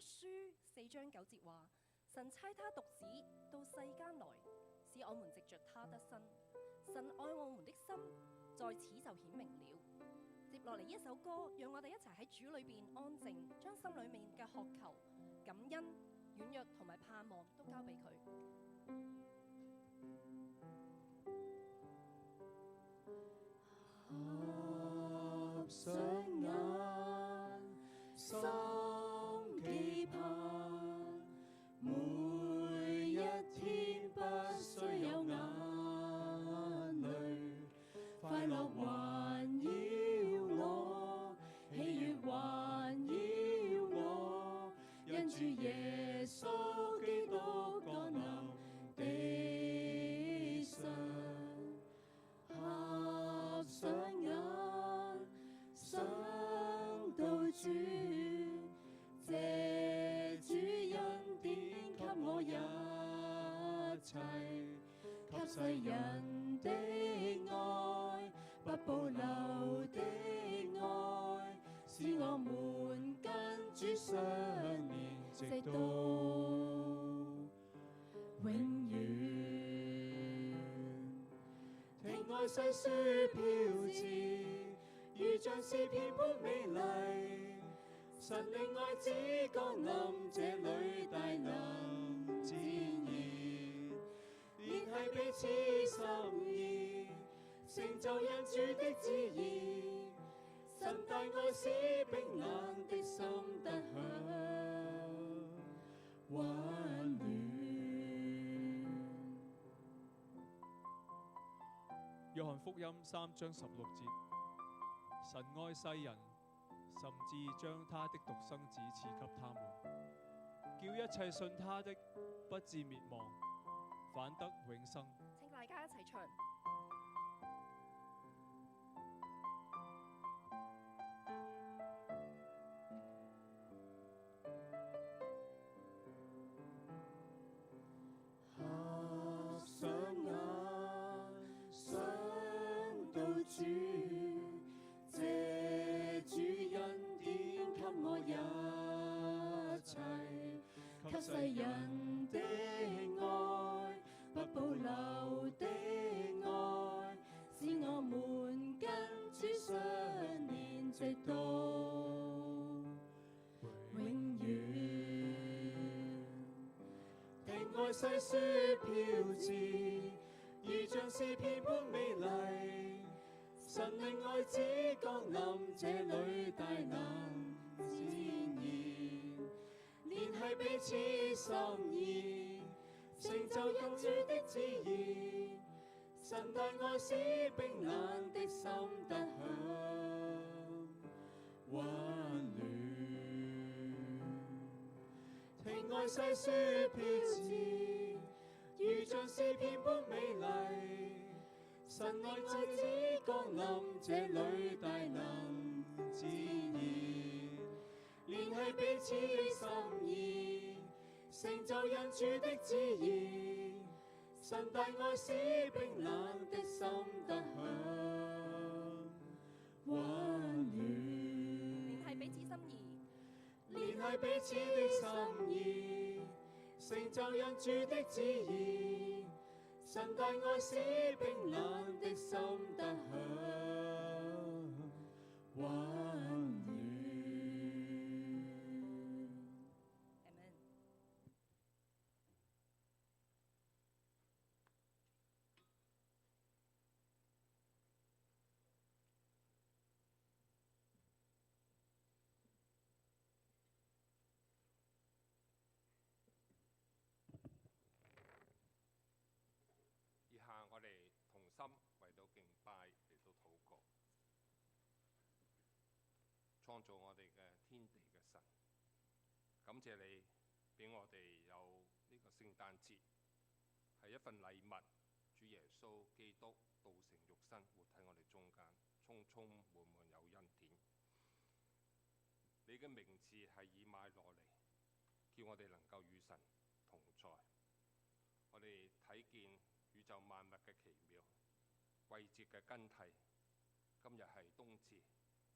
書4章9節話：神差他獨子到世間來，使我們藉着他得生。神愛我們的心在此就顯明了。接落嚟一首歌，讓我哋一齊喺主裏邊安靜，將心裏面嘅渴求、感恩、軟弱同埋盼望都交俾佢。合上眼，心期盼，每一天不需有眼淚，快樂環繞我，喜悅環繞我，因主耶穌基督降臨地上。合上眼，想到主，借主恩典給我一切，給世人的愛，不保留的愛，使我們跟主相連，直到永遠。聽愛細說飄至，如像詩篇般美麗。神令愛子降臨這裏，大能展現，連繫彼此心意，成就因主的旨意。神大愛使冰冷的心得享溫暖。約翰福音3章16節，神愛世人，甚至將他的獨生子賜給他們，叫一切信他的不至滅亡，反得永生。請大家一齊唱。合上眼，想到主，借主恩典給我一切，給世人的愛，不保留的愛，使我們跟主相連，直到永遠。聽愛細說飄至，如像詩篇般美麗。神令愛子降臨這裏，大能展現，連繫彼此心意，成就因主的旨意。神大愛使冰冷的心得享溫暖。聽愛細說飄至，如像詩篇般美麗。神愛子降臨這裏，大能展現，連繫彼此心意，成就因主的旨意。神大愛使冰冷的心得享溫暖。聯繫彼此心意，連繫彼此的心意，成就因主的旨意。神大愛使冰冷的心得享溫暖。Amen。以下我哋同心為到敬拜嚟到禱告，創造我哋嘅天地嘅神，感謝你俾我哋有呢個聖誕節，係一份禮物。主耶穌基督道成肉身，活喺我哋中間，充充滿滿有恩典。你嘅名字係以馬內利，叫我哋能夠與神同在。我哋睇見宇宙萬物嘅奇妙，季節嘅更替。今日係冬至，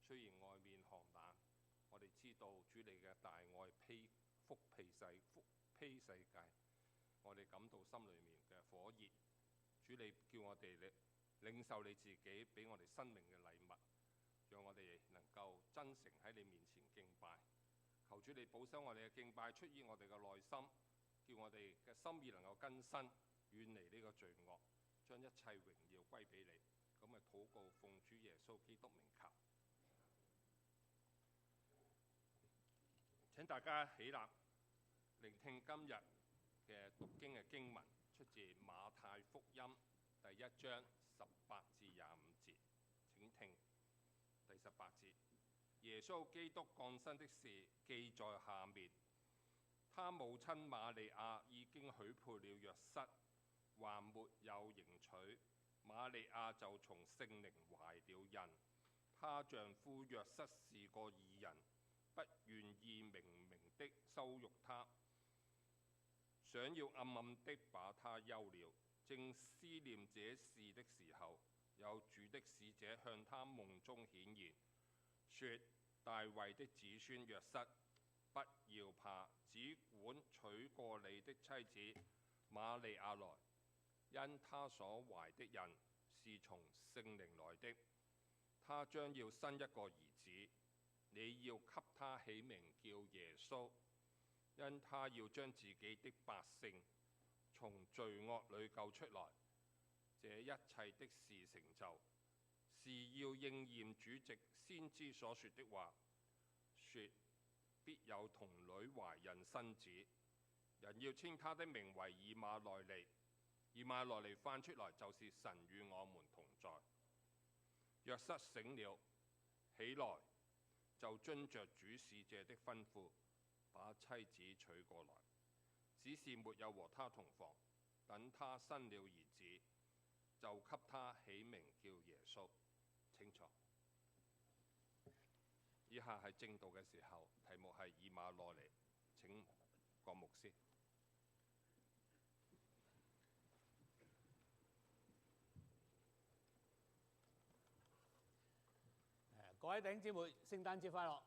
雖然外面寒冷，我哋知道主你嘅大愛披世界，我哋感到心裏面嘅火熱。主，你叫我哋領受你自己俾我哋生命嘅禮物，讓我哋能夠真誠喺你面前敬拜。求主你保守我哋嘅敬拜出於我哋嘅內心，叫我哋嘅心意能夠更新，遠離呢個罪惡，將一切榮耀歸俾你。咁嘅禱告奉主耶穌基督名求。請大家起立，聆聽今日嘅讀經嘅經文，出自馬太福音第1章18至25節。請聽第18節。耶穌基督降生的事記在下面。他母親瑪利亞已經許配了約瑟，還沒有迎娶，瑪利亞就從聖靈懷了孕。她丈夫約瑟是個義人，不願意明明的羞辱她，想要暗暗的把她休了。正思念這事的時候，有主的使者向他夢中顯現，說：大衛的子孫約瑟，不要怕，只管娶過你的妻子瑪利亞來，因她所懷的人是從聖靈來的。她將要生一個兒子，你要給他起名叫耶穌，因他要將自己的百姓從罪惡裏救出來。這一切的事成就，是要應驗主藉先知所說的話，說必有童女懷孕生子，人要稱他的名為以馬內利。以馬內利翻出來就是神與我們同在。約瑟醒了，起來，就遵着主使者的吩咐，把妻子娶過來，只是沒有和他同房。等他生了兒子，就給他起名叫耶穌。清楚。以下係正道嘅時候，題目係以馬內利。請郭牧師。各位弟兄姊妹，聖誕節快樂！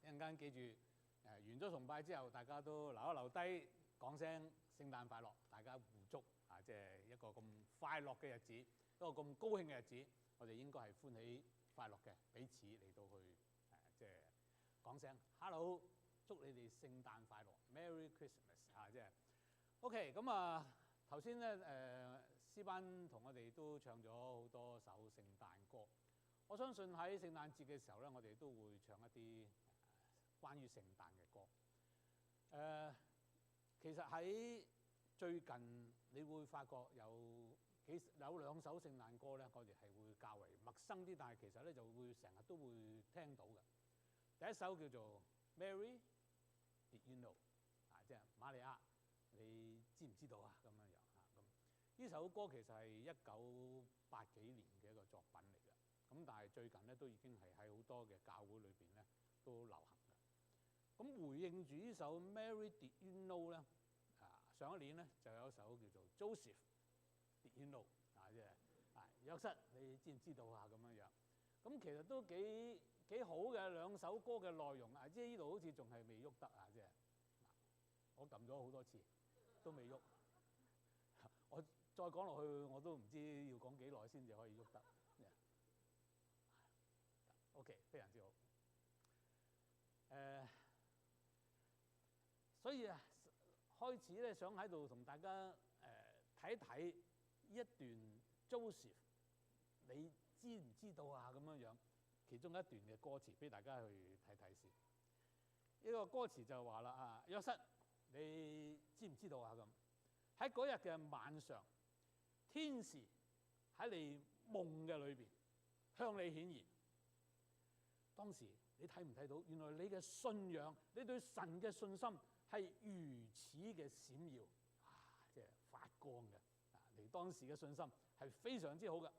一陣間記住，完咗崇拜之後，大家都留低講聲聖誕快樂，大家互祝啊！即係一個咁快樂嘅日子，一個咁高興嘅日子，我哋應該係歡喜快樂嘅，彼此嚟到去即係講聲 Hello， 祝你哋聖誕快樂 ，Merry Christmas 啊！即係 OK， 咁啊頭先咧詩班同我哋都唱咗好多首聖誕歌。我相信喺聖誕節嘅時候咧，我哋都會唱一啲關於聖誕嘅歌。其實喺最近你會發覺有兩首聖誕歌咧，我哋係會較為陌生啲，但係其實咧就會成日都會聽到嘅。第一首叫做 Mary Did You Know 啊，即係瑪利亞，你知唔知道啊？咁樣樣嚇咁。呢首歌其實係1980幾年嘅一個作品嚟嘅。咁但係最近咧都已經係喺好多嘅教會裏邊咧都流行嘅。咁回應住呢首 Mary Did You Know 咧，上一年咧就有一首叫做 Joseph Did You Know 啊，即係約瑟，你知唔知道啊？咁樣樣。咁其實都幾好嘅兩首歌嘅內容啊，即係呢度好似仲係未喐得啊，即係我撳咗好多次都未喐。我再講落去我都唔知要講幾耐先至可以喐得。OK， 非常之好。所以啊，開始咧想喺度同大家睇一睇呢一段 Joseph， 你知唔知道啊？咁樣樣，其中一段嘅歌詞俾大家去睇睇先。呢個歌詞就話啦啊，約瑟，你知唔知道啊？咁喺嗰日嘅晚上，天使喺你夢嘅裏邊向你顯現。當時你睇唔睇到？原來你嘅信仰，你對神嘅信心係如此嘅閃耀，即係發光嘅。你當時嘅信心係非常之好嘅。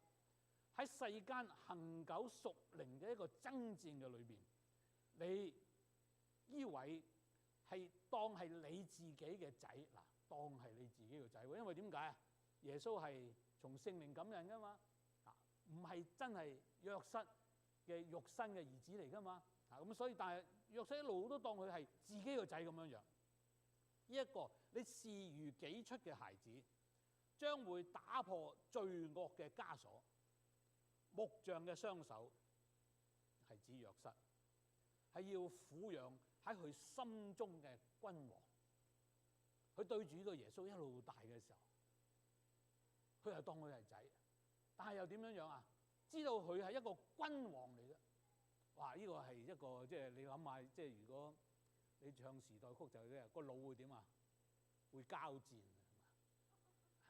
喺世間恆久屬靈嘅一個爭戰嘅裏邊，你依位係當係你自己嘅仔，當係你自己嘅仔喎。因為點解啊？耶穌係從聖靈感孕噶嘛，唔係真係約瑟嘅肉身嘅兒子嚟噶嘛，咁所以但係約瑟一路都當佢係自己個仔咁樣樣。呢一個你視如己出嘅孩子，將會打破罪惡嘅枷鎖。木匠嘅雙手係指約瑟，係要撫養喺佢心中嘅君王。佢對住呢個耶穌一路大嘅時候，佢又當佢係仔，但係又點樣啊？知道佢係一個君王嚟嘅。哇！呢個係一個即係你諗下，即係如果你唱時代曲就係咧，個腦會點啊？會交戰，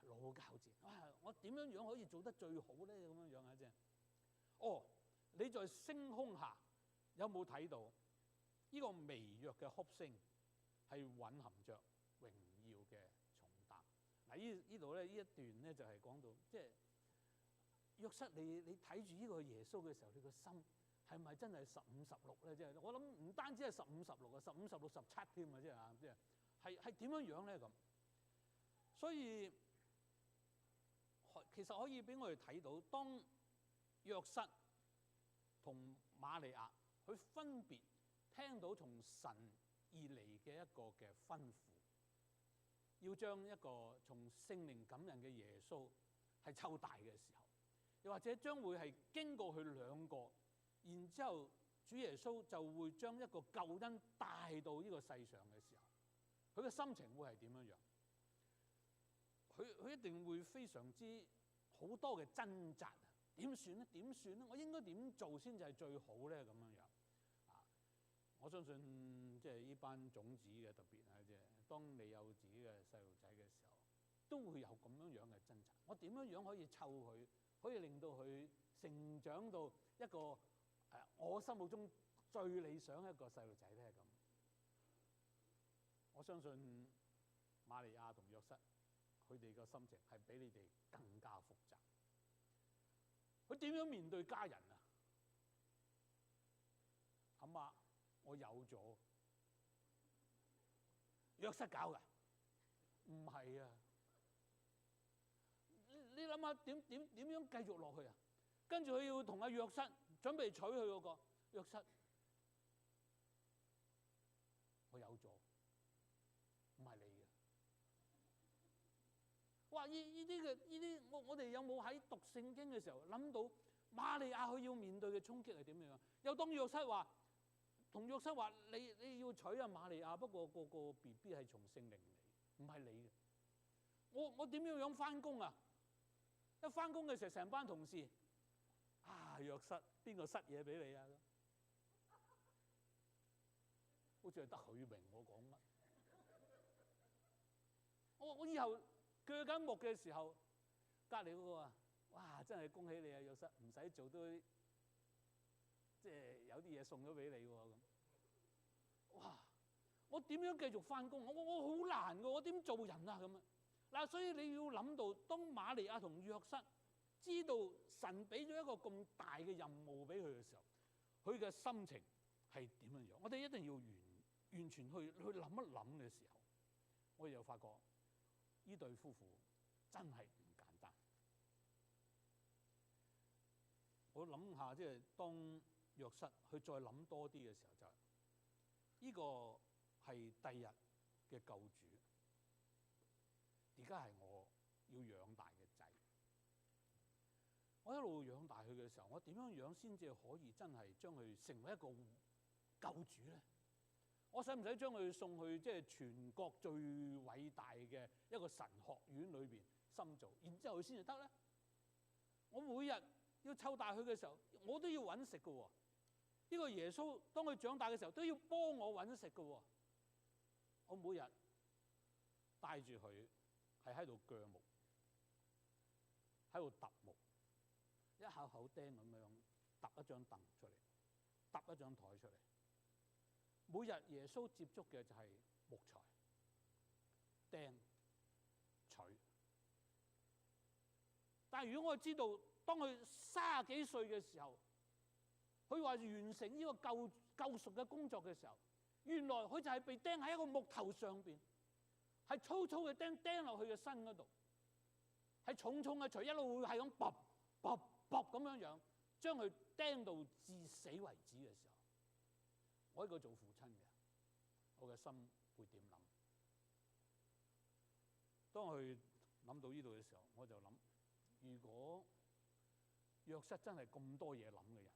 腦交戰。哇！我點樣可以做得最好咧？咁樣啊，即係。哦，你在星空下有冇睇到呢個微弱嘅哭聲係蘊含着榮耀嘅重擔？嗱，呢度咧呢一段咧就係講到，即係約瑟，你睇住呢個耶穌嘅時候，你個心係咪真係15、16咧？即係我諗唔單止係15、16啊，15、16、17添啊！即係啊，即係點樣咧咁？所以其實可以俾我哋睇到，當約瑟同瑪利亞佢分別聽到從神而嚟嘅一個嘅吩咐，要將一個從聖靈感人嘅耶穌係湊大嘅時候，又或者將會係經過佢兩個，然之後主耶穌就會將一個救恩帶到呢個世上嘅時候，佢嘅心情會係點樣？佢一定會非常之好多嘅掙扎。點算咧？點算咧？我應該點做先至係最好咧？咁樣啊！我相信即係呢班種子嘅特別啊，即係當你有自己嘅細路仔嘅時候，都會有咁樣嘅掙扎。我點樣可以湊佢，可以令到佢成長到一個我心目中最理想一個細路仔咧？咁我相信瑪利亞同約瑟佢哋個心情係比你哋更加複雜。佢點樣面對家人啊？阿媽，我有咗。約瑟搞㗎？唔係啊！你諗下點樣繼續落去啊？跟住佢要同阿約瑟準備娶佢嗰個約瑟，我有咗，唔係你嘅。哇！呢啲我哋有冇喺讀聖經嘅時候諗到瑪利亞佢要面對嘅衝擊係點樣？又當約瑟話同約瑟話你要娶阿瑪利亞，不過個 BB 係從聖靈嚟，唔係你嘅。我點樣返工啊？一返工嘅時候，成班同事啊，約瑟邊個塞嘢俾你啊？好似係得許明我講乜？我以後鋸緊木嘅時候，隔離嗰個啊，哇！真係恭喜你啊，約瑟，唔使做都即係有啲嘢送咗俾你喎咁。哇！我點樣繼續返工？我好難㗎，我點做人啊咁啊？嗱，所以你要諗到，當瑪利亞同約瑟知道神俾咗一個咁大嘅任務俾佢嘅時候，佢嘅心情係點樣樣？我哋一定要完全去諗一諗嘅時候，我哋又發覺呢對夫婦真係唔簡單。我諗下，即係當約瑟去再諗多啲嘅時候，就係呢個係第日嘅救主。而家係我要養大嘅仔，我一路養大佢嘅時候，我點樣先至可以真係將佢成為一個救主咧？我使唔使將佢送去即係全國最偉大嘅一個神學院裏邊深造，然之後佢先至得咧？我每日要湊大佢嘅時候，我都要揾食嘅喎。呢個耶穌當佢長大嘅時候，都要幫我揾食嘅喎。我每日帶住佢。係喺度鋸木，喺度揼木，一口口釘咁樣揼一張凳出嚟，揼一張台出嚟。每日耶穌接觸嘅就係木材、釘、錘。但係如果我知道，當佢30幾歲嘅時候，佢話完成呢個救贖嘅工作嘅時候，原來佢就係被釘喺一個木頭上邊。係粗粗嘅釘落去嘅身嗰度，係重重嘅錘一路係咁卜卜卜咁樣將佢釘到至死為止嘅時候，我一個做父親嘅，我嘅心會點諗？當我去諗到呢度嘅時候，我就諗，如果約瑟真係咁多嘢諗嘅人，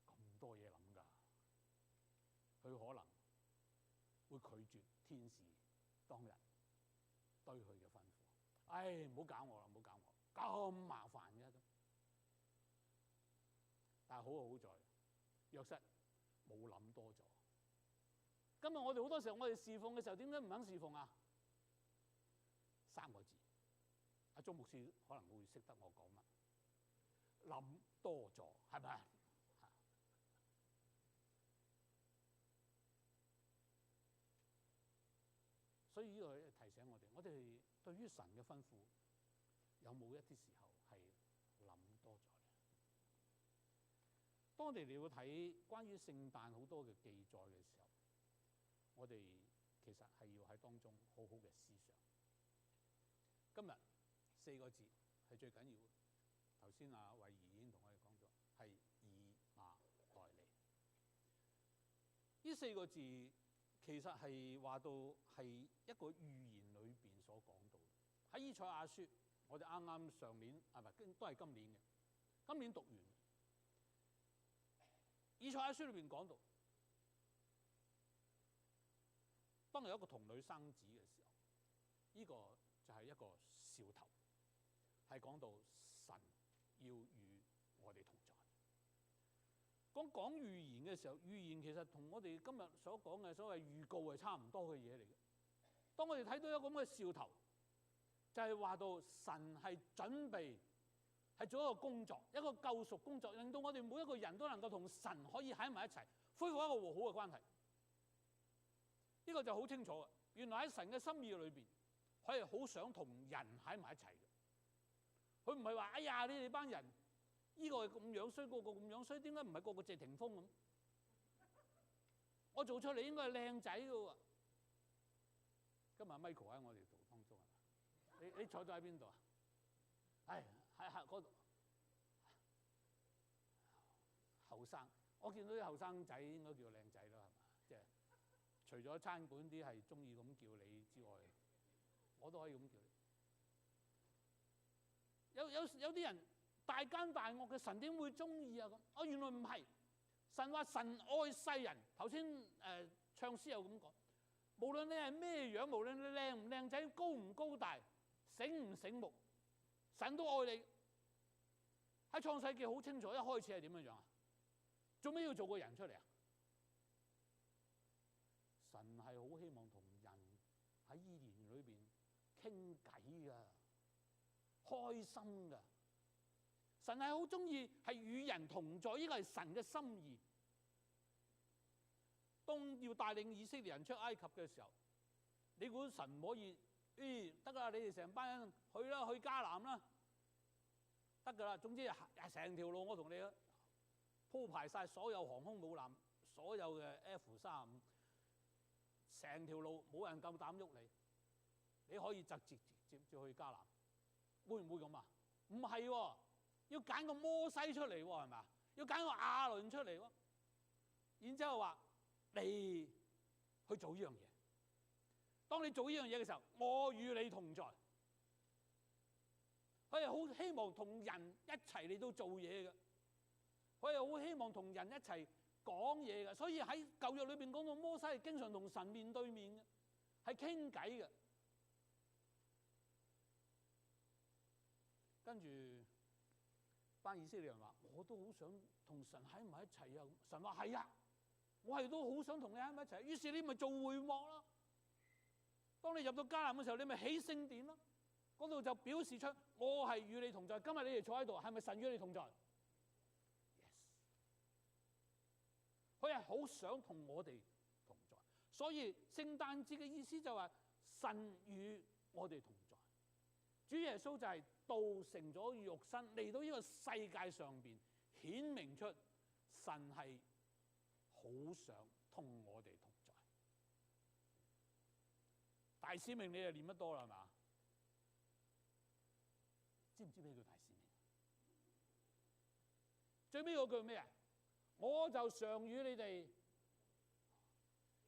咁多嘢諗㗎，佢可能會拒絕天使當日對佢嘅吩咐。唉，唔好搞我啦，唔好搞我，咁麻煩嘅咁。但係好在，約瑟冇諗多咗。今日我哋好多時候，我哋侍奉嘅時候，點解唔肯侍奉啊？3個字，阿鐘牧師可能會識得我講乜，諗多咗，係咪啊？所以呢個提醒我哋對於神嘅吩咐有冇一啲時候係諗多咗咧？當我哋要睇關於聖誕好多嘅記載嘅時候，我哋其實係要喺當中好好嘅思想。今日4個字係最緊要嘅。頭先阿慧儀已經同我哋講咗，係以馬內利。呢4個字其實係話到係一個預言裏邊所講到。喺以賽亞書，我哋啱啱上年係咪都係今年嘅？今年讀完。以賽亞書裏邊講到，當有一個童女生子嘅時候，呢個就係一個兆頭，係講到神要與我哋同在。講預言嘅時候，預言其實同我哋今日所講嘅所謂預告係差唔多嘅嘢嚟嘅。當我哋睇到一個咁嘅兆頭，就係話到神係準備係做一個工作，一個救贖工作，令到我哋每一個人都能夠同神可以喺埋一齊，恢復一個和好嘅關係。呢個就好清楚嘅。原來喺神嘅心意裏邊，佢係好想同人喺埋一齊嘅。佢唔係話哎呀，你哋班人呢個咁樣衰，個個咁樣衰，點解唔係個個謝霆鋒咁？我做出嚟應該係靚仔嘅喎。今日 Michael 喺我哋度當中係嘛？你坐咗喺邊度啊？唉，喺嗰度後生。我見到啲後生仔應該叫靚仔啦，係嘛？即係除咗餐館啲係中意咁叫你之外，我都可以咁叫你。有啲人大奸大惡嘅，神點會中意啊？咁哦，原來唔係。神話神愛世人。頭先唱詩又咁講，無論你係咩樣，無論你靚唔靚仔，高唔高大，醒唔醒目，神都愛你。喺創世記好清楚，一開始係點樣樣啊？做咩要做個人出嚟啊？神係好希望同人喺伊甸裏邊傾偈噶，開心噶。神係好中意係與人同在，呢個係神嘅心意。當要帶領以色列人出埃及嘅時候，你估神唔可以？得啦，你哋成班人去啦，去迦南啦，得噶啦。總之成條路我同你鋪排晒所有航空母艦，所有嘅 F-35，成條路冇人夠膽喐你，你可以直接去迦南。會唔會咁啊？唔係喎，要揀個摩西出嚟喎，係咪？要揀個亞倫出嚟喎，然之後話你去做呢樣嘢。當你做呢樣嘢嘅時候，我與你同在。佢係好希望同人一齊嚟到做嘢嘅，佢係好希望同人一齊講嘢嘅。所以喺舊約裏邊講到摩西係經常同神面對面嘅，係傾偈嘅。跟住班以色列人話：我都好想同神喺埋一齊啊！神話係啊，我係都好想同你喺埋一齊。於是你咪做會幕咯。當你入到迦南嘅時候，你咪起聖殿咯。嗰度就表示出我係與你同在。今日你哋坐喺度，係咪神與你同在？ Yes。佢係好想同我哋同在。所以聖誕節嘅意思就係神與我哋同在。主耶穌就係道成咗肉身嚟到呢個世界上邊，顯明出神係好想同我哋同在。大使命你就念得多啦，係嘛？知唔知咩叫大使命？最尾嗰句咩啊？我就常與你哋。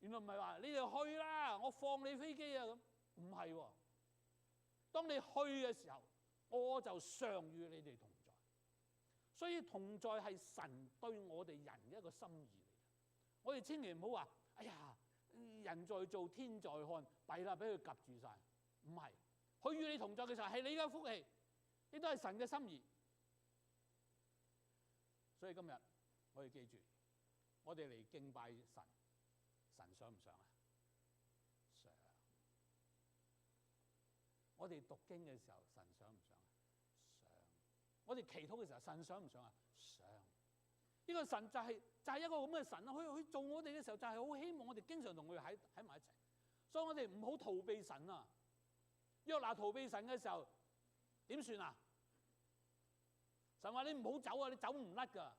原來唔係話你哋去啦，我放你飛機啊咁，唔係喎。當你去嘅時候，我就常與你哋同在。所以同在係神對我哋人嘅一個心意嚟。我哋千祈唔好話，哎呀，人在做天在看，弊啦，俾佢夾住晒。唔係，佢與你同在嘅時候係你嘅福氣，亦都係神嘅心意。所以今日我哋記住，我哋嚟敬拜神，神想唔想啊？想。我哋讀經嘅時候，神想唔想啊？想。我哋祈禱嘅時候，神想唔想啊？想。呢個神就係一個咁嘅神啊！佢做我哋嘅時候，就係好希望我哋經常同佢喺埋一齊。所以我哋唔好逃避神啊！約拿逃避神嘅時候點算啊？神話你唔好走啊！你走唔甩㗎，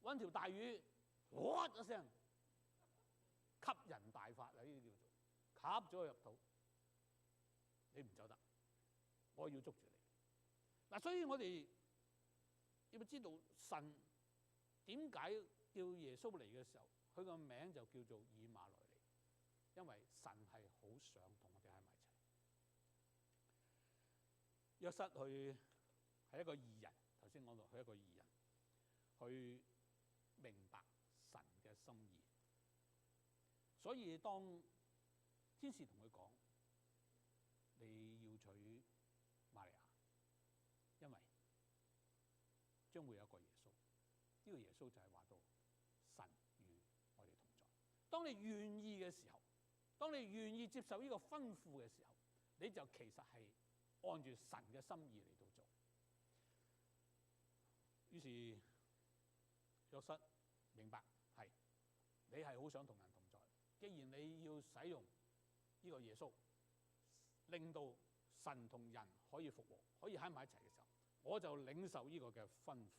揾條大魚，哇一聲吸人大法啊！呢啲叫做吸咗佢入肚，你唔走得，我要捉住你。嗱，所以我哋要知道神點解叫耶穌嚟嘅時候，佢個名就叫做以馬內利，因為神係好想同我哋喺埋一齊。約瑟佢係一個義人，頭先講到佢係一個義人，佢明白神嘅心意，所以當天使同佢講你要娶瑪利亞，因為將會有一個耶穌，呢個耶穌就係話到神與我哋同在。當你願意嘅時候，當你願意接受呢個吩咐嘅時候，你就其實係按住神嘅心意嚟到做。於是約瑟明白係你係好想同人同在，既然你要使用呢個耶穌，令到神同人可以復和，可以喺埋一齊嘅時候，我就領受呢個嘅吩咐。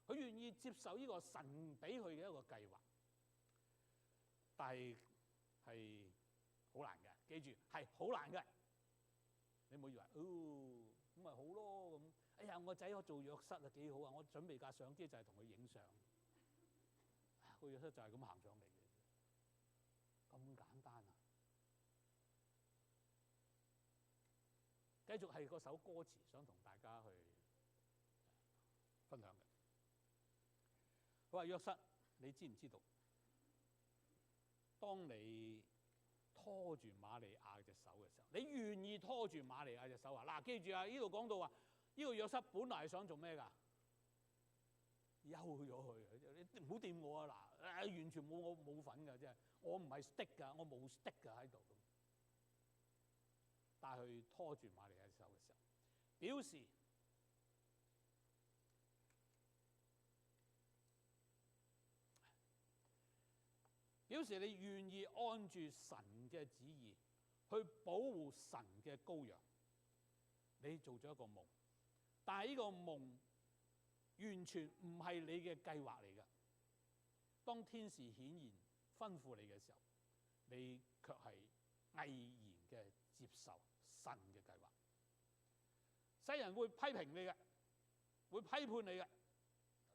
佢願意接受呢個神俾佢嘅一個計劃，但係好難嘅，記住係好難嘅。你唔好以為咁咪好咯咁。哎呀，我仔我做約瑟啊幾好啊！我準備架相機就係同佢影相，個約瑟就係咁行上嚟嘅，咁簡單啊！繼續係嗰首歌詞想同大家去分享嘅。佢話約瑟，你知唔知道？當你拖住瑪利亞隻手嘅時候，你願意拖住瑪利亞隻手啊？嗱，記住啊！呢度講到話，呢個約瑟本來係想做咩㗎？休咗佢，你唔好掂我啊！嗱，完全我冇份㗎，即係我唔係 stick 㗎，我冇 stick 㗎喺度。但係佢拖住瑪利亞隻手嘅時候，表示你願意按住神嘅旨意去保護神嘅羔羊。你做咗一個夢，但係呢個夢完全唔係你嘅計劃嚟嘅。當天使顯現吩咐你嘅時候，你卻係毅然嘅接受神嘅計劃。世人會批評你嘅，會批判你嘅，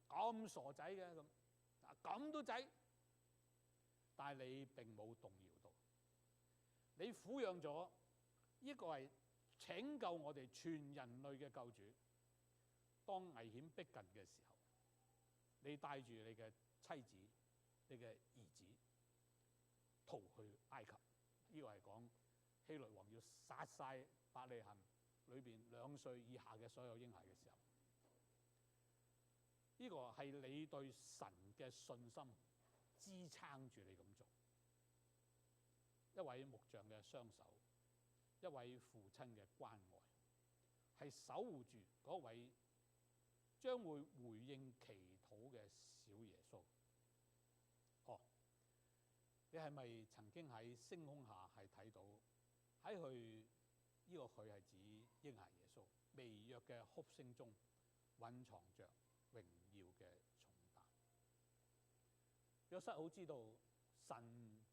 咁傻仔嘅咁，咁都仔，但係你並冇動搖到，你撫養咗呢個係拯救我哋全人類嘅救主。當危險逼近嘅時候，你帶住你嘅妻子、你嘅兒子逃去埃及。呢個係講希律王要殺晒伯利恆裏邊2歲以下嘅所有嬰孩嘅時候，呢個係你對神嘅信心支撐住你咁做。一位木匠嘅雙手，一位父親嘅關愛，係守護住嗰位將會回應祈禱嘅小耶穌。你係咪曾經喺星空下係睇到喺佢呢個佢係指嬰孩耶穌微弱嘅哭聲中蘊藏着榮耀嘅重擔？約瑟好知道神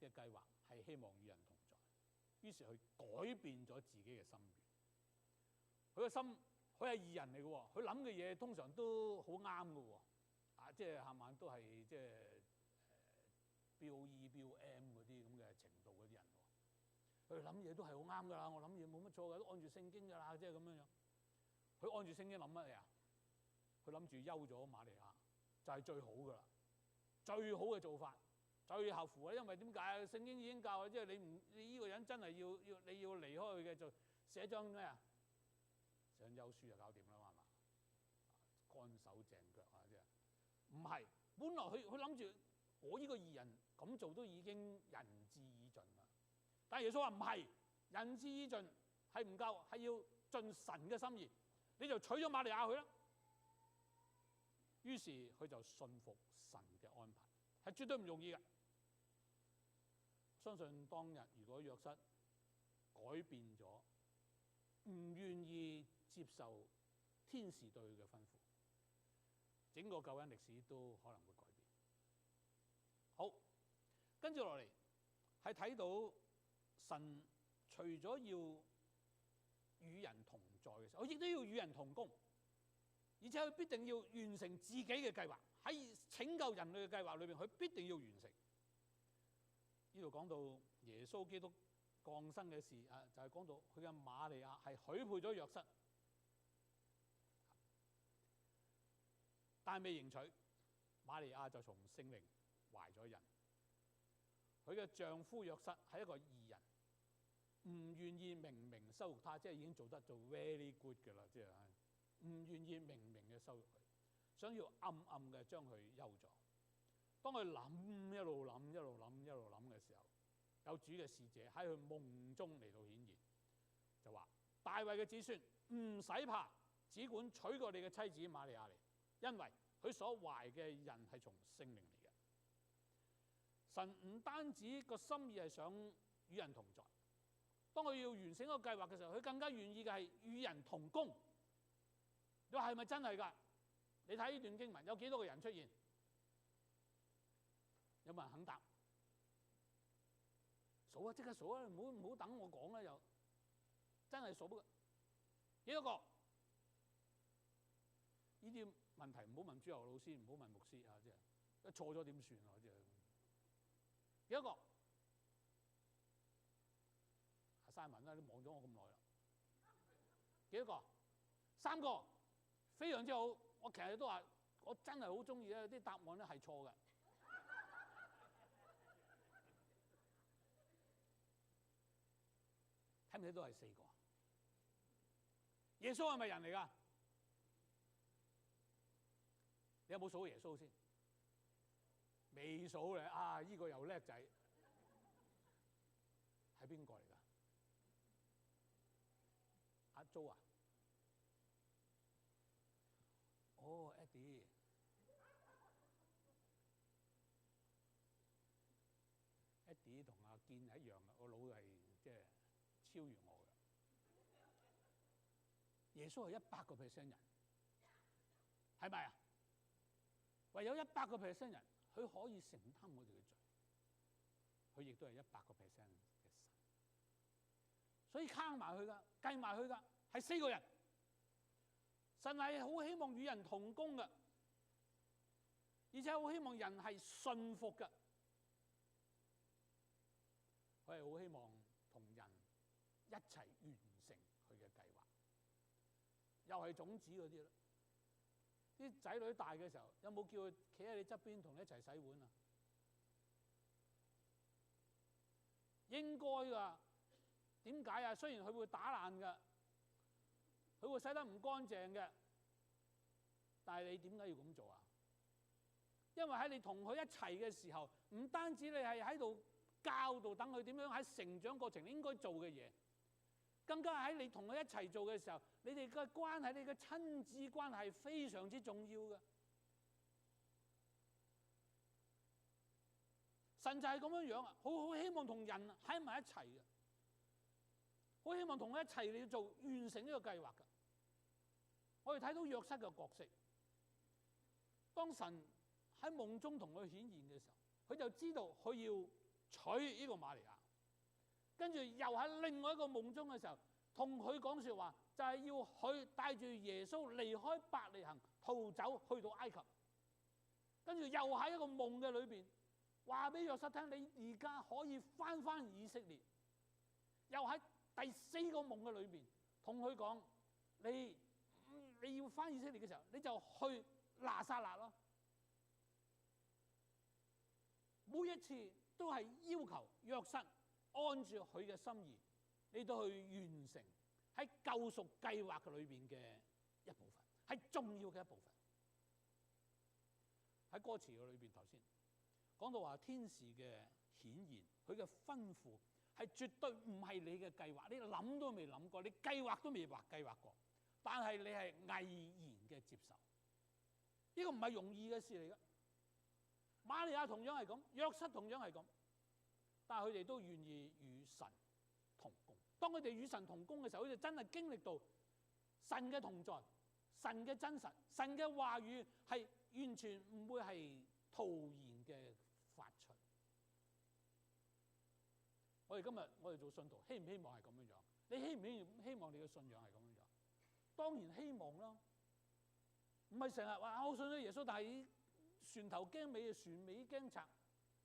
嘅計劃係希望與人同在，於是佢改變咗自己嘅心願。佢個心，佢係義人嚟嘅喎，佢諗嘅嘢通常都好啱嘅喎，即係冚唪唥都係即係。BOE、BOM 嗰啲咁嘅程度嗰啲人喎，佢諗嘢都係好啱㗎啦，我諗嘢冇乜錯㗎，都按住聖經㗎啦，即係咁樣樣。佢按住聖經諗乜嘢啊？佢諗住休咗瑪利亞就係最好㗎啦，最好嘅做法，最合乎啊！因為點解啊？聖經已經教啊，即係你呢個人真係你要離開佢嘅，就寫張咩啊？上休書就搞掂啦，係嘛？乾手淨腳啊，即係唔係？本來佢諗住我呢個義人咁做都已經仁至義盡啦，但係耶穌話唔係，仁至義盡係唔夠，係要盡神嘅心意，你就娶咗瑪利亞去啦。於是佢就信服神嘅安排，係絕對唔容易嘅。相信當日如果約瑟改變咗，唔願意接受天使對佢嘅吩咐，整個救恩歷史都可能會改變。好，跟住落嚟係睇到神除咗要與人同在嘅時候，佢亦都要與人同工，而且佢必定要完成自己嘅計劃，喺拯救人類嘅計劃裏邊，佢必定要完成。呢度講到耶穌基督降生嘅事啊，就係講到佢嘅瑪利亞係許配咗約瑟，但係未迎娶，瑪利亞就從聖靈懷咗孕。佢嘅丈夫約瑟係一個義人，唔願意明明羞辱她，即係已經做得做 very good 嘅啦，即係唔願意明明嘅羞辱佢，想要暗暗嘅將佢休咗。當佢諗一路諗一路諗一路諗嘅時候，有主嘅使者喺佢夢中嚟到顯現，就話：大衛嘅子孫唔使怕，只管娶過你嘅妻子瑪利亞嚟，因為佢所懷嘅孕係從聖靈嚟嘅。神唔單止個心意係想與人同在，當佢要完成一個計劃嘅時候，佢更加願意嘅係與人同工。你話係咪真係㗎？你睇呢段經文有幾多個人出現？有冇人肯答？數啊，即刻數啊！唔好等我講啦，又真係數嘅幾多個？呢啲問題唔好問朱游老師，唔好問牧師啊！即係一錯咗點算啊？即係幾多個？阿山文啦，你望咗我咁耐啦，幾多個？3個，非常之好。我其實都話，我真係好中意咧，啲答案咧係錯嘅。睇唔睇都係4個？耶穌係咪人嚟㗎？你有冇數過耶穌先？未數咧啊！呢個又叻仔，係邊個嚟㗎？阿 Jo 啊？哦 ，Eddie 同阿健係一樣嘅，我腦係即係超越我嘅。耶穌係100% 人，係咪啊？唯有100% 人，佢可以承擔我哋嘅罪，佢亦都係100% 嘅神。所以坑埋佢㗎，計埋佢㗎，係4個人。神係好希望與人同工嘅，而且好希望人係信服嘅。佢係好希望同人一齊完成佢嘅計劃。又係種子嗰啲啦。啲仔女大嘅時候，有冇叫佢企喺你側邊同你一齊洗碗啊？應該㗎。點解啊？雖然佢會打爛㗎，佢會洗得唔乾淨嘅，但係你點解要咁做啊？因為喺你同佢一齊嘅時候，唔單止你係喺度教導等佢點樣喺成長過程應該做嘅嘢，更加喺你同佢一齊做嘅時候，你哋嘅關係，你嘅親子關係係非常之重要嘅。神就係咁樣樣啊，好希望同人喺埋一齊嘅。好希望同佢一齊嚟做完成呢個計劃㗎。我哋睇到約瑟嘅角色，當神喺夢中同佢顯現嘅時候，佢就知道佢要娶呢個瑪利亞，跟住又喺另外一個夢中嘅時候，同佢講説話，就係要佢帶住耶穌離開伯利恆，逃走去到埃及，跟住又喺一個夢嘅裏邊話俾約瑟聽：你而家可以返以色列。又喺第4個夢嘅裏邊同佢講：你要翻以色列嘅時候，你就去拿撒勒咯。每一次都係要求約瑟按住佢嘅心意，你都去完成喺救贖計劃嘅裏邊嘅一部分，係重要嘅一部分。喺歌詞嘅裏邊，頭先講到話天使嘅顯現，佢嘅吩咐係絕對唔係你嘅計劃，你諗都未諗過，你計劃都未計劃過，但係你係毅然嘅接受，呢個唔係容易嘅事嚟㗎。瑪利亞同樣係咁，約瑟同樣係咁，但係佢哋都願意與神同工。當佢哋與神同工嘅時候，佢哋真係經歷到神嘅同在、神嘅真實、神嘅話語係完全唔會係徒然嘅發出。我哋今日我哋做信徒，希唔希望係咁樣樣？你希唔希望你嘅信仰係咁樣樣？當然希望啦，唔係成日話我信咗耶穌，但係船頭驚尾，船尾驚賊，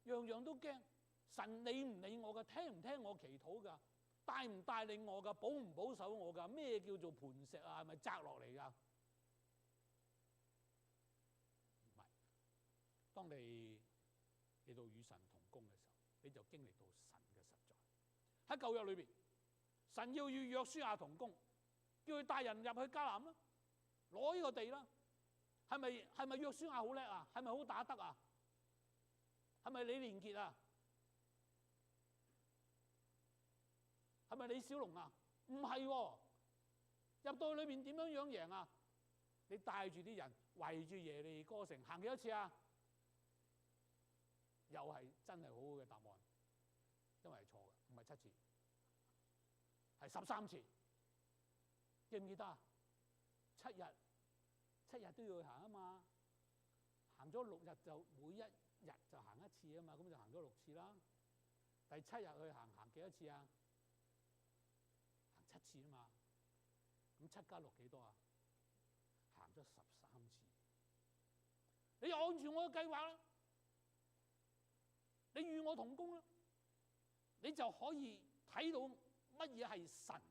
樣樣都驚。神理唔理我㗎？聽唔聽我祈禱㗎？帶唔帶領我㗎？保唔保守我㗎？咩叫做磐石啊？係咪砸落嚟㗎？唔係。當你嚟到與神同工嘅時候，你就經歷到神嘅實在。喺舊約裏邊，神要與約書亞同工，叫佢帶人入去迦南啦，攞呢個地啦。係咪約書亞好叻啊？係咪好打得啊？係咪李連杰啊？係咪李小龍啊？唔係喎，入到去裏邊點樣贏啊？你帶住啲人圍住耶利哥城行幾多次啊？又係真係好好嘅答案，因為係錯嘅，唔係7次，係13次。記唔記得啊？7日都要去行啊嘛，行咗6日就每一日就行1次啊嘛，咁就行咗6次啦。第7日去行幾多次啊？行7次啊嘛。咁7加6幾多啊？行咗13次。你按住我嘅計劃啦，你與我同工啦，你就可以睇到乜嘢係神，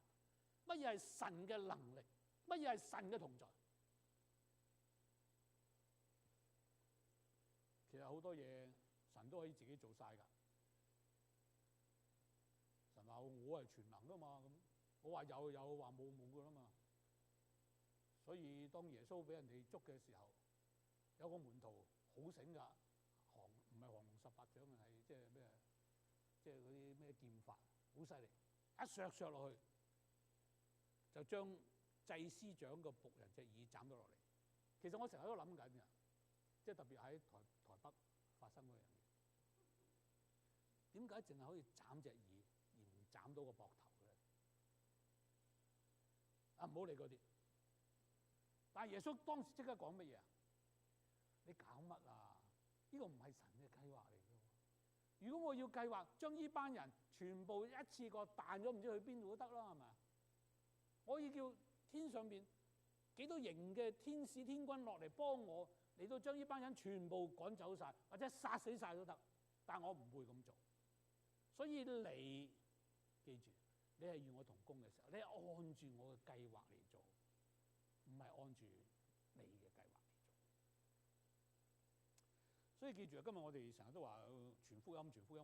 乜嘢係神嘅能力，乜嘢係神嘅同在。其實好多嘢神都可以自己做晒㗎。神話我係全能㗎嘛，咁我話有話冇㗎啦嘛。所以當耶穌俾人哋捉嘅時候，有個門徒好醒㗎，唔係降龍十八掌啊，係即係咩？即係嗰啲咩劍法，好犀利，一削落去就將祭司長個僕人隻耳斬咗落嚟。其實我成日都諗緊㗎，即係特別喺台北發生嗰樣嘢，點解淨係可以斬隻耳，而唔斬到個膊頭嘅咧？啊，唔好理嗰啲。但係耶穌當時即刻講乜嘢啊？你搞乜啊？呢個唔係神嘅計劃嚟嘅。如果我要計劃將呢班人全部一次過彈咗唔知去邊度都得啦，係咪？我可以叫天上邊幾多營嘅天使天軍落嚟幫我，嚟到將呢班人全部趕走晒，或者殺死晒都得。但我唔會咁做。所以你記住，你係與我同工嘅時候，你係按住我嘅計劃嚟做，唔係按住你嘅計劃嚟做。所以記住啊，今日我哋成日都話傳福音，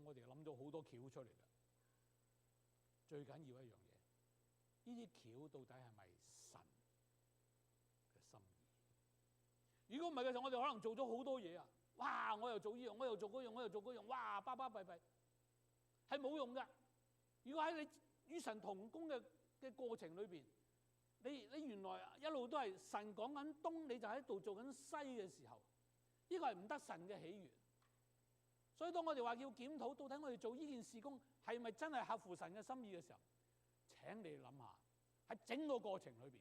我哋諗到好多橋出嚟嘅。最緊要一樣嘢，呢啲橋到底係咪神嘅心意？如果唔係嘅時候，我哋可能做咗好多嘢啊！哇，我又做呢樣，我又做嗰樣，我又做嗰樣，哇，巴巴閉閉，係冇用㗎。如果喺你與神同工嘅過程裏邊，你原來一路都係神講緊東，你就喺度做緊西嘅時候，呢個係唔得神嘅喜悅。所以當我哋話要檢討，到底我哋做呢件事工係咪真係合乎神嘅心意嘅時候，請你諗下喺整個過程裏邊，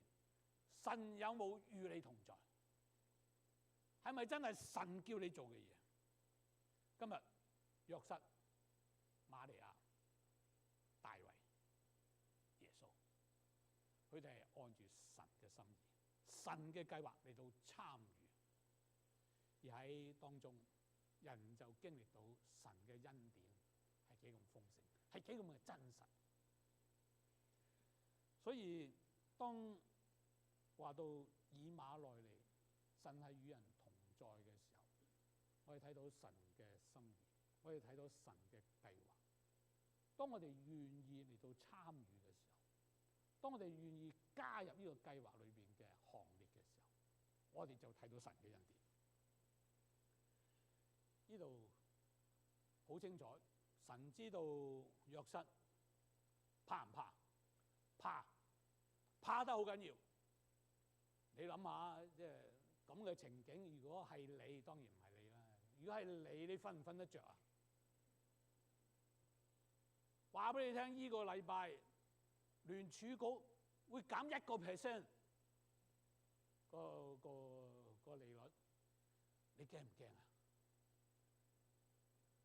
神有冇與你同在？係咪真係神叫你做嘅嘢？今日約瑟、瑪利亞、大衛、耶穌，佢哋係按住神嘅心意、神嘅計劃嚟到參與，而喺當中，人就經歷到神嘅恩典係幾咁豐盛，係幾咁嘅真實。所以當話到以馬內利，神係與人同在嘅時候，我哋睇到神嘅心意，我哋睇到神嘅計劃。當我哋願意嚟到參與嘅時候，當我哋願意加入呢個計劃裏邊嘅行列嘅時候，我哋就睇到神嘅恩典。呢度好清楚，神知道約瑟怕唔怕？怕得好緊要。你諗下，即係咁嘅情景，如果係你，當然唔係你啦。如果係你，你瞓唔瞓得着啊？話俾你聽，呢個禮拜聯儲局會減1%個利率，你驚唔驚啊？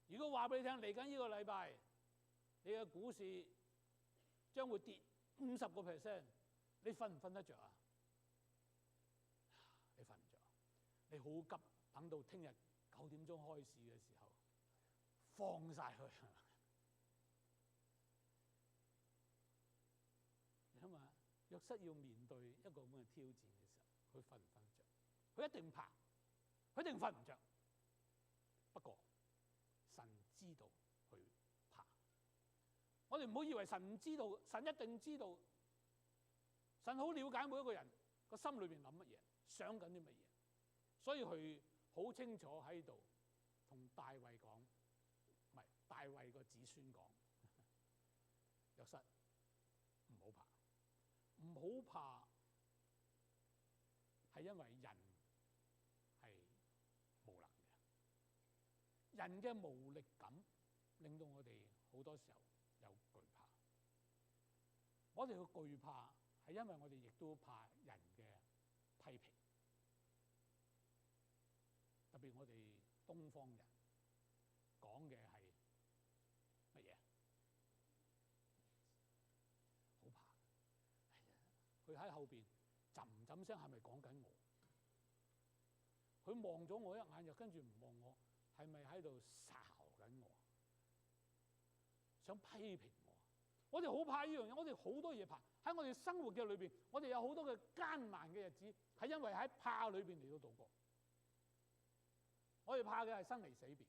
如果話俾你聽，嚟緊呢個禮拜你嘅股市將會跌50%，你瞓唔瞓得着啊？你瞓唔着，你好急，等到聽日9點鐘開市嘅時候放晒佢。你諗下，約瑟要面對一個咁嘅挑戰嘅時候，佢瞓唔瞓得着？佢一定怕，佢一定瞓唔着。不過神知道佢怕，我哋唔好以為神唔知道，神一定知道。神好了解每一個人個心裏邊諗乜嘢，想緊啲乜嘢，所以佢好清楚喺度同大衛講，唔係大衛個子孫講，約瑟唔好怕，唔好怕，係因為人係無能嘅，人嘅無力感令到我哋好多時候有懼怕。我哋嘅懼怕係因為我哋亦都怕人嘅批評，特別我哋東方人講嘅係乜嘢？好怕，佢喺後邊浸聲，係咪講緊我？佢望咗我一眼，又跟住唔望我，係咪喺度睄緊我？想批評我？我哋好怕呢樣嘢，我哋好多嘢怕。喺我哋生活嘅裏邊，我哋有好多嘅艱難嘅日子，係因為喺怕裏邊嚟到度過。我哋怕嘅係生離死別，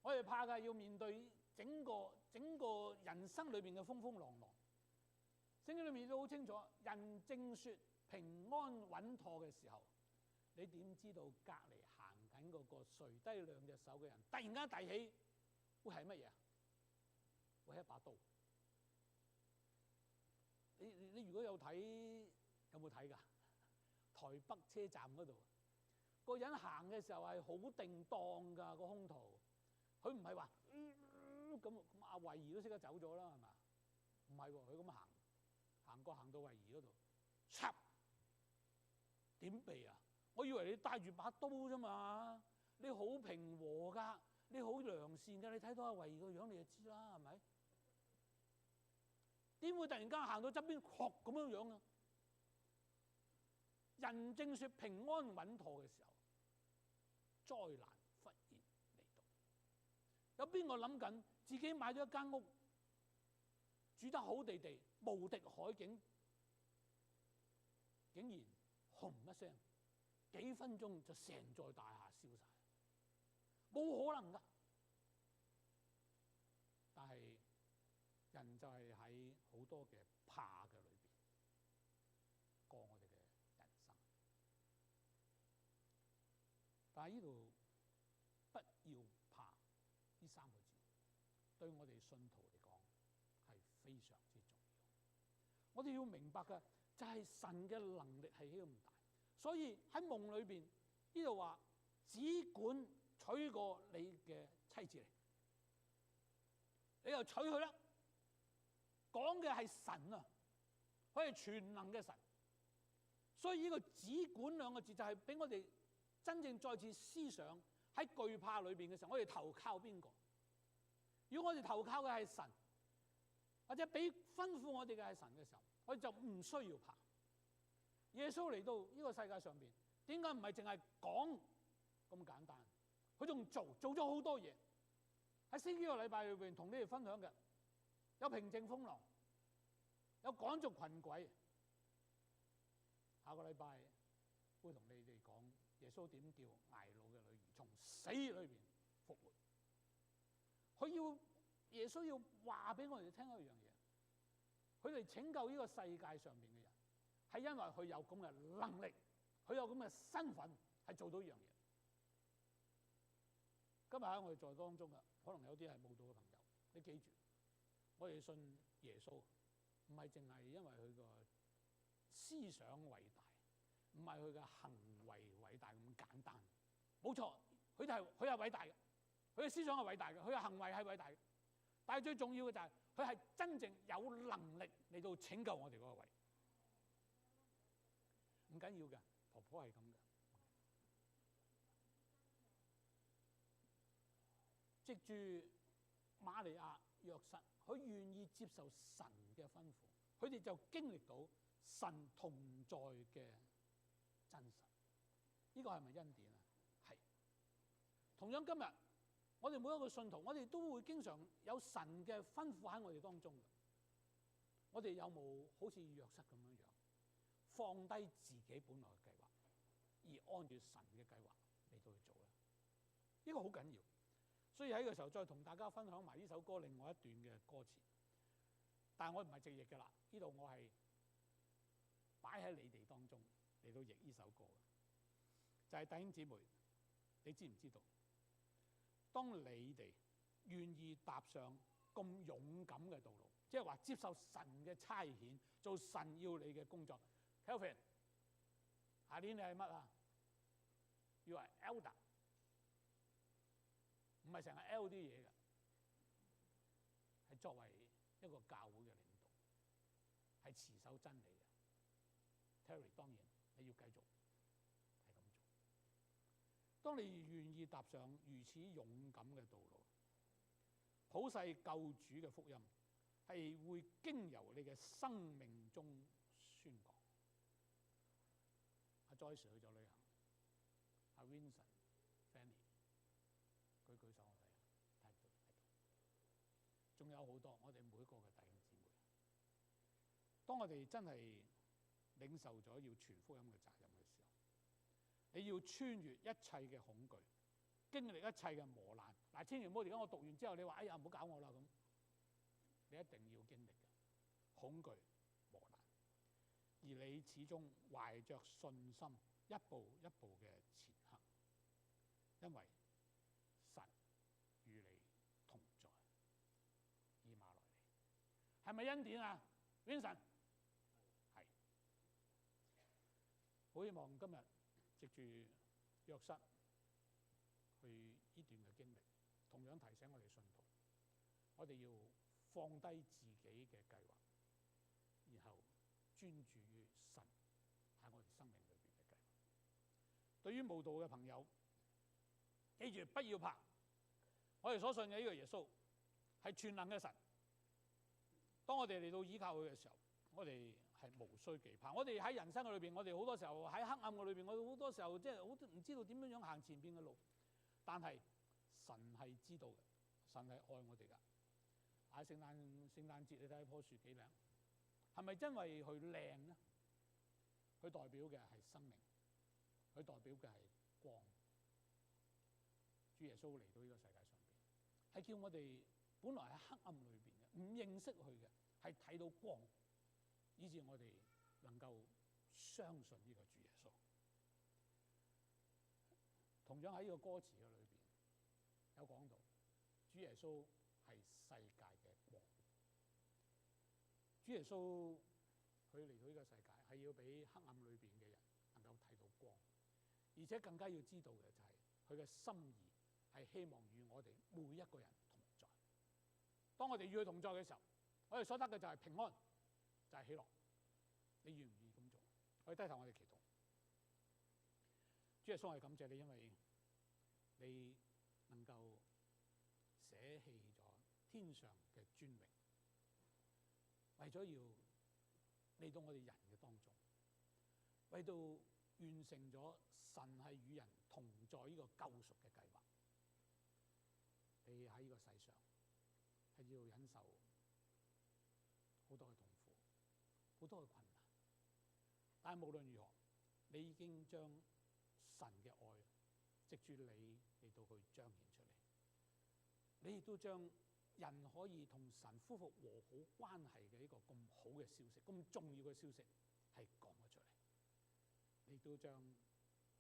我哋怕嘅係要面對整個人生裏邊嘅風風浪浪。聖經裏面都好清楚，人正說平安穩妥嘅時候，你點知道隔離行緊嗰個垂低兩隻手嘅人，突然間提起，會係乜嘢？會係一把刀。你如果有睇，有冇睇㗎？台北車站嗰度，個人行嘅時候係好定當㗎，個兇徒，佢唔係話咁阿慧儀都識得走咗啦，係嘛？唔係喎，佢咁行到慧儀嗰度，插點避啊？我以為你帶住把刀啫嘛，你好平和㗎，你好良善㗎，你睇到阿慧儀個樣你就知啦，係咪？點會突然間行到側邊咁樣啊？人正說平安穩妥嘅時候，災難忽然嚟到。有邊個諗緊自己買咗一間屋，住得好地地，無敵海景，竟然轟一聲，幾分鐘就成座大廈燒晒，冇可能㗎。但係人就係喺好多嘅怕嘅裏邊過我哋嘅人生。但係呢度不要怕呢3個字，對我哋信徒嚟講係非常之重要。我哋要明白嘅就係神嘅能力係幾咁大，所以喺夢裏邊呢度話，只管娶過你嘅妻子嚟，你就娶佢啦。講嘅係神啊，佢係全能嘅神，所以呢個只管2個字就係俾我哋真正再次思想喺懼怕裏邊嘅時候，我哋投靠邊個？如果我哋投靠嘅係神，或者俾吩咐我哋嘅係神嘅時候，我哋就唔需要怕。耶穌嚟到呢個世界上邊，點解唔係淨係講咁簡單？佢仲做咗好多嘢。喺先幾個禮拜裏邊同你哋分享嘅，有平靜風浪，有趕逐群鬼。下個禮拜會同你哋講耶穌點叫睚魯嘅女兒從死裏邊復活。耶穌要話俾我哋聽一樣嘢，佢哋拯救呢個世界上面嘅人，係因為佢有咁嘅能力，佢有咁嘅身份，係做到呢樣嘢。今日喺我哋在當中嘅，可能有啲係冇到嘅朋友，你記住，我哋信耶穌，唔係淨係因為佢個思想偉大，唔係佢嘅行為偉大咁簡單。冇錯，佢係偉大嘅，佢嘅思想係偉大嘅，佢嘅行為係偉大嘅。但係最重要嘅就係佢係真正有能力嚟到拯救我哋嗰個位。唔緊要嘅，婆婆係咁嘅。藉住瑪利亞、約瑟，佢願意接受神嘅吩咐，佢哋就經歷到神同在嘅真實。呢個係咪恩典啊？係。同樣今日，我哋每一個信徒，我哋都會經常有神嘅吩咐喺我哋當中嘅。我哋有冇好似約瑟咁樣放低自己本來嘅計劃，而按住神嘅計劃嚟到去做咧？呢個好緊要。所以喺個時候再同大家分享埋呢首歌另外一段嘅歌詞。但係我唔係直譯嘅啦，呢度我係擺喺你哋當中嚟到譯呢首歌嘅。就係弟兄姊妹，你知唔知道？當你哋願意踏上咁勇敢嘅道路，即係話接受神嘅差遣，做神要你嘅工作。Kelvin， 下年你係乜啊？要係 elder， 唔係成日 L 啲嘢嘅，係作為一個教會嘅領導，係持守真理嘅。Terry 當然你要繼續係咁做。當你願意踏上如此勇敢嘅道路，普世救主嘅福音係會經由你嘅生命中宣講。阿 Joyce 去咗旅行，阿 Vincent、Fanny 舉手我睇，睇唔到。仲有好多我哋每一個嘅弟兄姊妹，當我哋真係領受咗要傳福音嘅責任嘅時候，你要穿越一切嘅恐懼，經歷一切嘅磨難。嗱，千祈唔好而家我讀完之後，你話哎呀唔好搞我啦咁，你一定要經歷嘅恐懼磨難，而你始終懷着信心，一步一步嘅前行，因為神與你同在。以馬內利，係咪恩典啊 ？Vincent 係，好希望今日藉住約瑟去呢段嘅經歷，同樣提醒我哋信徒，我哋要放低自己嘅計劃，然後專注於神喺我哋生命裏邊嘅計劃。對於慕道嘅朋友，記住不要怕，我哋所信嘅呢個耶穌係全能嘅神。當我哋嚟到依靠佢嘅時候，我哋係無需忌怕。我哋喺人生嘅裏邊，我哋好多時候喺黑暗嘅裏邊，我哋好多時候即係好唔知道點樣行前邊嘅路。但係神係知道嘅，神係愛我哋㗎。喺聖誕節，你睇棵樹幾靚，係咪因為佢靚咧？佢代表嘅係生命，佢代表嘅係光。主耶穌嚟到呢個世界上邊，係叫我哋本來喺黑暗裏邊嘅，唔認識佢嘅，係睇到光，以致我哋能夠相信呢個主耶穌。同樣喺呢個歌詞嘅裏邊有講到，主耶穌係世界嘅光。主耶穌佢嚟到呢個世界係要俾黑暗裏邊嘅人能夠睇到光，而且更加要知道嘅就係佢嘅心意係希望與我哋每一個人同在。當我哋與佢同在嘅時候，我哋所得嘅就係平安，就係喜樂。你願唔願意咁做？我哋低頭，我哋祈禱。主耶穌，我哋感謝你，因為你能夠捨棄咗天上嘅尊榮，為咗要嚟到我哋人嘅當中，為到完成咗神係與人同在呢個救贖嘅計劃。你喺呢個世上係要忍受好多嘅痛苦，好多嘅困難。但係無論如何，你已經將神嘅愛藉住你嚟到去彰顯出嚟，你亦都將人可以同神夫婦和好關係嘅一個咁好嘅消息，咁重要嘅消息係講咗出嚟。你都將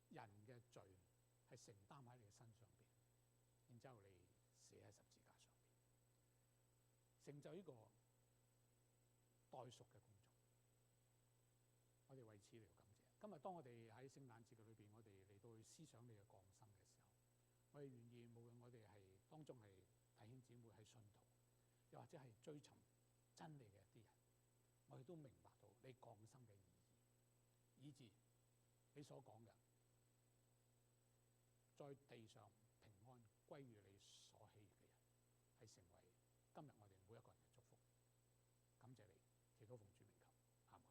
人嘅罪係承擔喺你嘅身上邊，然之後你寫喺十字架上邊，成就呢個代贖嘅工作。我哋為此嚟到感謝。今日當我哋喺聖誕節嘅裏邊，我哋嚟到去思想你嘅降生嘅時候，我哋願意無論我哋係當中係弟兄姊妹係信徒，又或者係追尋真理嘅一啲人，我哋都明白到你降生嘅意義，以致你所講嘅在地上平安歸於你所喜悅嘅人，係成為今日我哋每一個人嘅祝福。感謝你，祈禱奉主名求，阿門。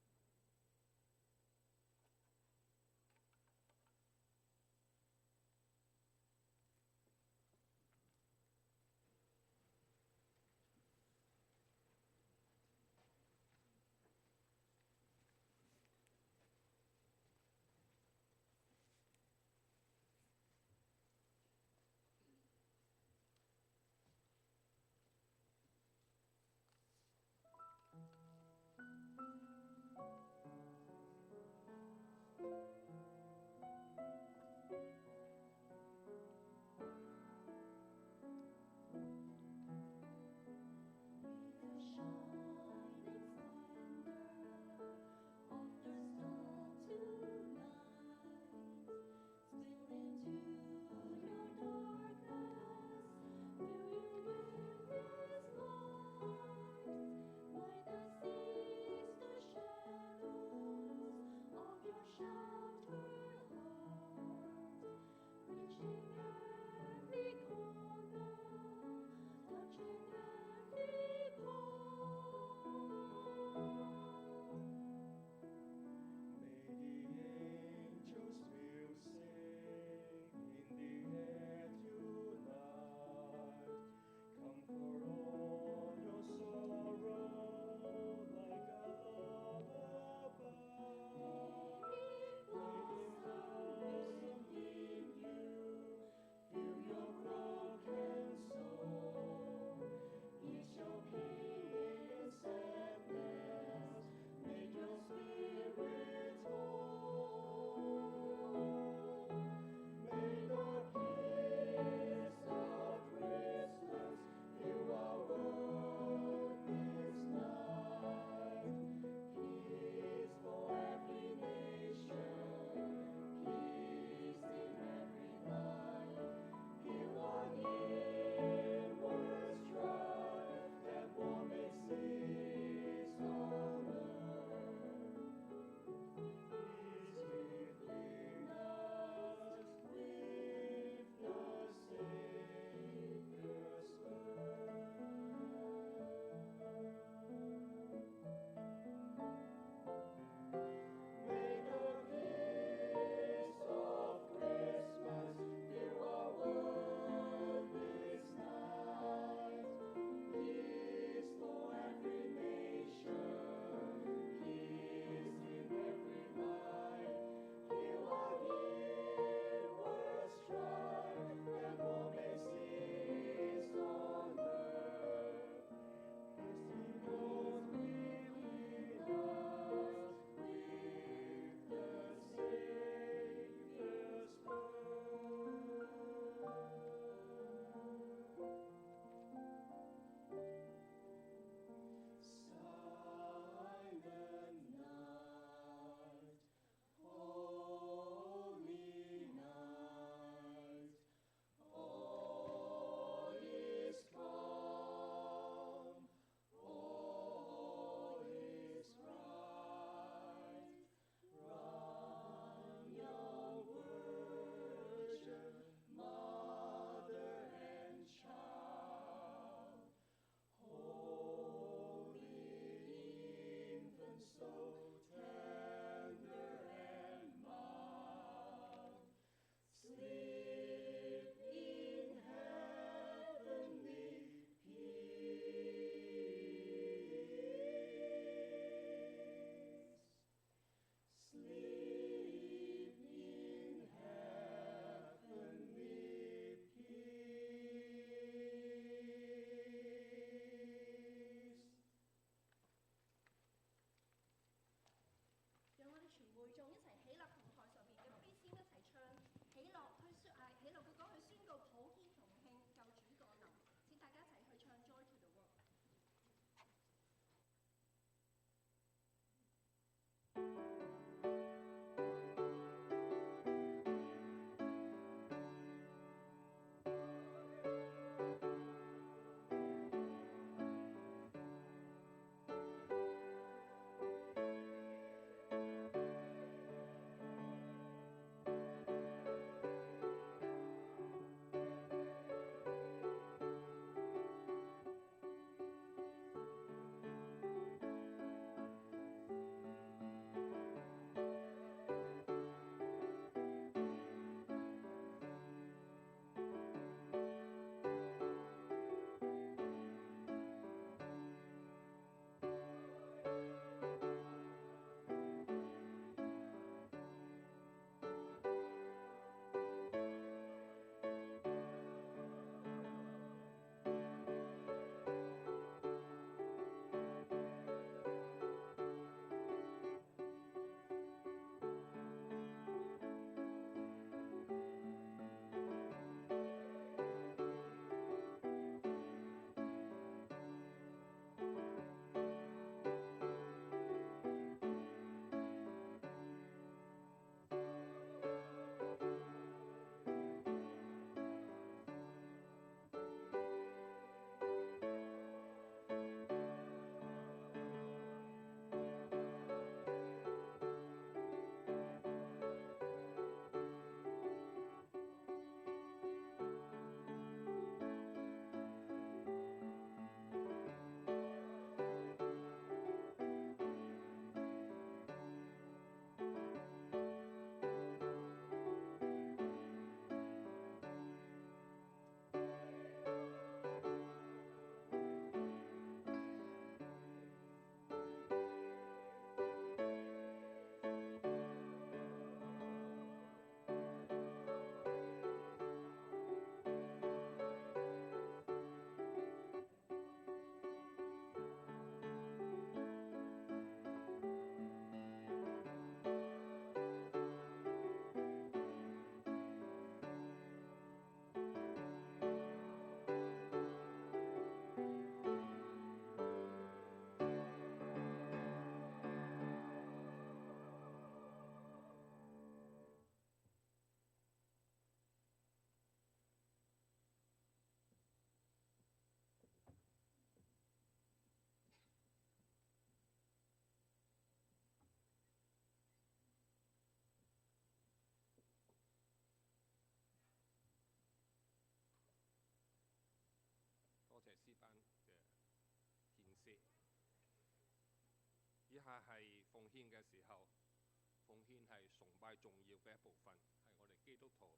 獻係崇拜重要嘅一部分，係我哋基督徒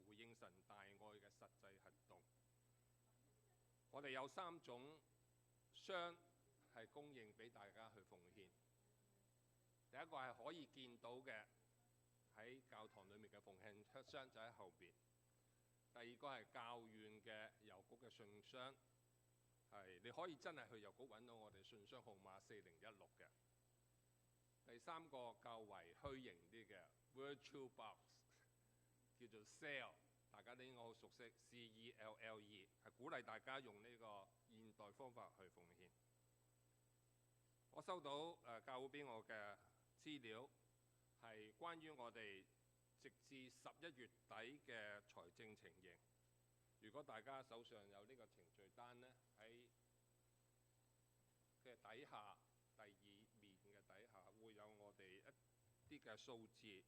回應神大愛嘅實際行動。我哋有3種箱係供應俾大家去奉獻。第一個係可以見到嘅，喺教堂裏面嘅奉獻箱就喺後邊。第二個係教院嘅郵局嘅信箱，係你可以真係去郵局揾到我哋信箱號碼4016嘅。第三個較為虛形啲嘅 virtual box 叫做 Cell， 大家都應該好熟悉 CELLE， 係鼓勵大家用呢個現代方法去奉獻。我收到教會俾我嘅資料係關於我哋直至11月底嘅財政情形。如果大家手上有呢個程序單呢，喺嘅底下第2面嘅底下會有我哋一啲嘅數字。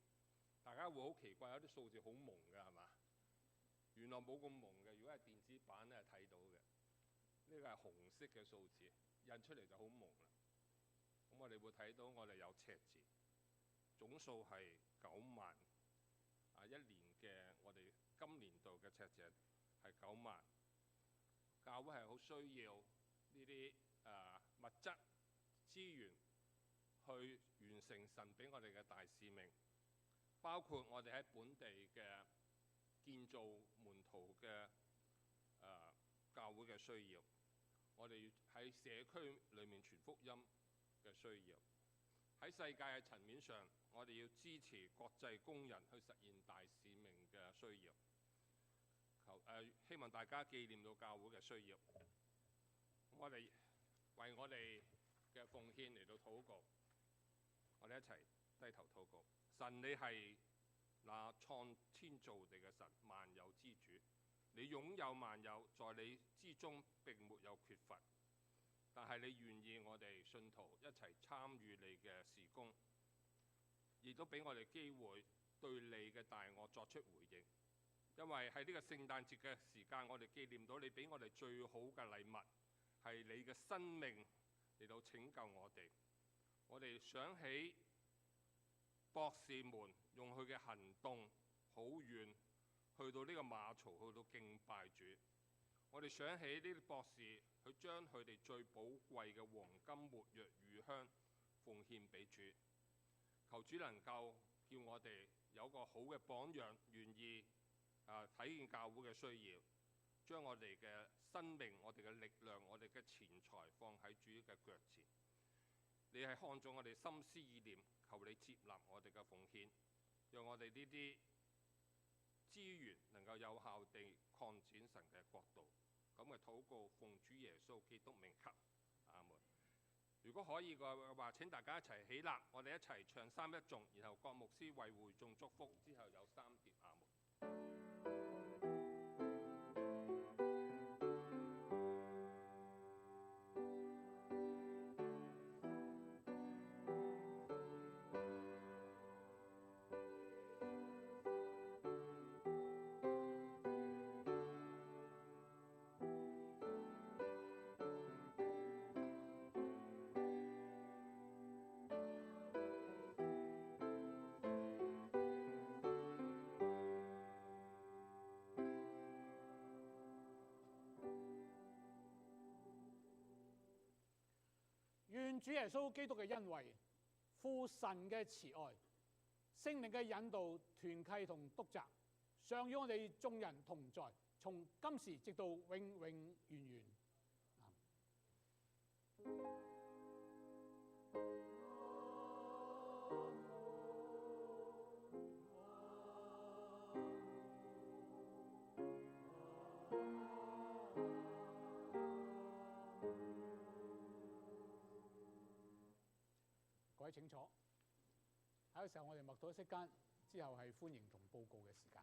大家會好奇怪，有啲數字好朦嘅係嘛？原來冇咁朦嘅，如果係電子版咧係睇到嘅。呢個係紅色嘅數字，印出嚟就好朦啦。咁我哋會睇到我哋有赤字，總數係9萬。一年嘅我哋今年度嘅赤字係9萬。教會係好需要呢啲物質資源去完成神俾我哋嘅大使命，包括我哋喺本地嘅建造門徒嘅教會嘅需要，我哋喺社區裏面傳福音嘅需要，喺世界嘅層面上，我哋要支持國際工人去實現大使命嘅需要。希望大家紀念到教會嘅需要。我哋為我哋嘅奉獻嚟到禱告，我哋一齊低頭禱告。神，你係那創天造地嘅神，萬有之主，你擁有萬有，在你之中並沒有缺乏。但係你願意我哋信徒一齊參與你嘅事工，亦都俾我哋機會對你嘅大愛作出回應。因為喺呢個聖誕節嘅時間，我哋紀念到你俾我哋最好嘅禮物係你嘅生命嚟到拯救我哋。我哋想起博士們用佢嘅行動好遠，去到呢個馬槽去到敬拜主。我哋想起呢啲博士，佢將佢哋最寶貴嘅黃金、沒藥、乳香奉獻俾主。求主能夠叫我哋有個好嘅榜樣，願意睇見教會嘅需要，將我哋嘅生命、我哋嘅力量、我哋嘅錢財放喺主嘅腳前。你係看中我哋心思意念，求你接納我哋嘅奉獻，讓我哋呢啲資源能夠有效地擴展神嘅國度。咁嘅禱告奉主耶穌基督名求，阿門。如果可以嘅話，請大家一齊起立，我哋一齊唱三一頌，然後郭牧師為會眾祝福，之後有3碟阿門。願主耶穌基督嘅恩惠、父神嘅慈愛、聖靈嘅引導、團契同督責，常與我哋眾人同在，從今時直到永永遠遠。各位請坐。喺個時候，我哋默禱息間之後係歡迎同報告嘅時間。